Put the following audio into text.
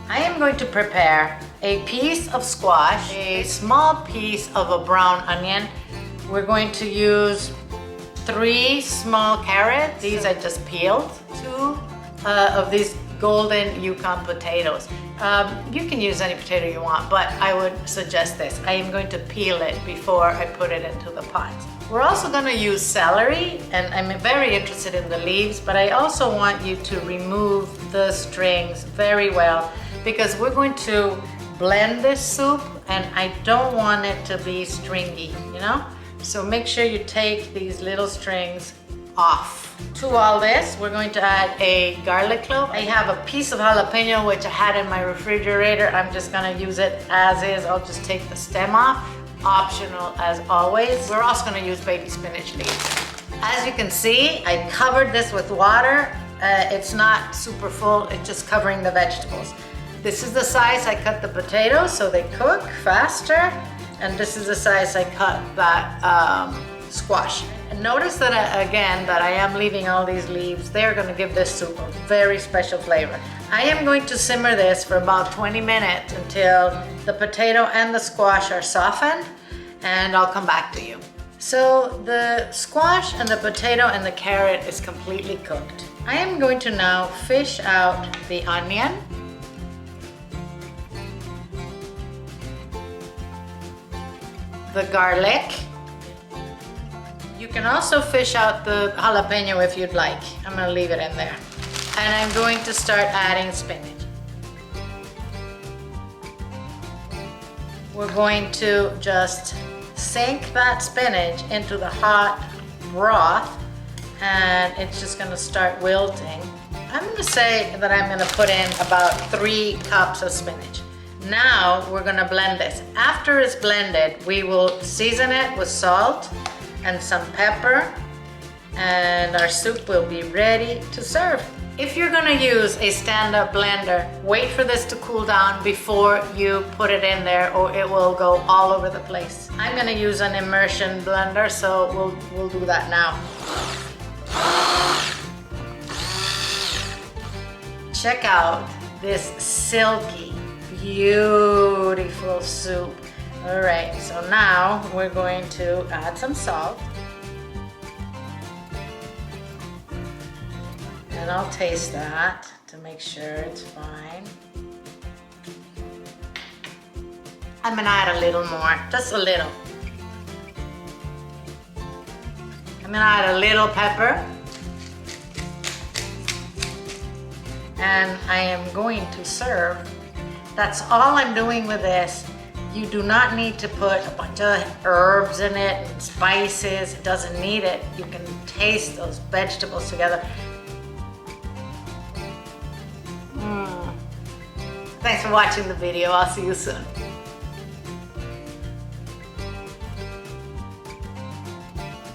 I am going to prepare a piece of squash, a small piece of a brown onion. We're going to use 3 small carrots. These I just peeled. 2 of these golden Yukon potatoes. You can use any potato you want, but I would suggest this. I am going to peel it before I put it into the pot. We're also going to use celery, and I'm very interested in the leaves, but I also want you to remove the strings very well because we're going to blend this soup and I don't want it to be stringy, you know? So make sure you take these little strings off. To all this, we're going to add a garlic clove. I have a piece of jalapeño which I had in my refrigerator. I'm just gonna use it as is. I'll just take the stem off. Optional as always. We're also gonna use baby spinach leaves. As you can see, I covered this with water. It's not super full, it's just covering the vegetables. This is the size I cut the potatoes so they cook faster. And this is the size I cut that squash. And notice that again that I am leaving all these leaves. They're going to give this soup a very special flavor. I am going to simmer this for about 20 minutes until the potato and the squash are softened, and I'll come back to you. So the squash and the potato and the carrot is completely cooked. I am going to now fish out the onion. The garlic. You can also fish out the jalapeno if you'd like. I'm gonna leave it in there. And I'm going to start adding spinach. We're going to just sink that spinach into the hot broth and it's just gonna start wilting. I'm gonna say that I'm gonna put in about 3 cups of spinach. Now we're gonna blend this. After it's blended, we will season it with salt and some pepper, and our soup will be ready to serve. If you're gonna use a stand-up blender, wait for this to cool down before you put it in there or it will go all over the place. I'm gonna use an immersion blender, so we'll do that now. Check out this silky, beautiful soup. All right, so now we're going to add some salt. And I'll taste that to make sure it's fine. I'm gonna add a little more, just a little. I'm gonna add a little pepper. And I am going to serve. That's all I'm doing with this. You do not need to put a bunch of herbs in it and spices. It doesn't need it. You can taste those vegetables together. Thanks for watching the video. I'll see you soon.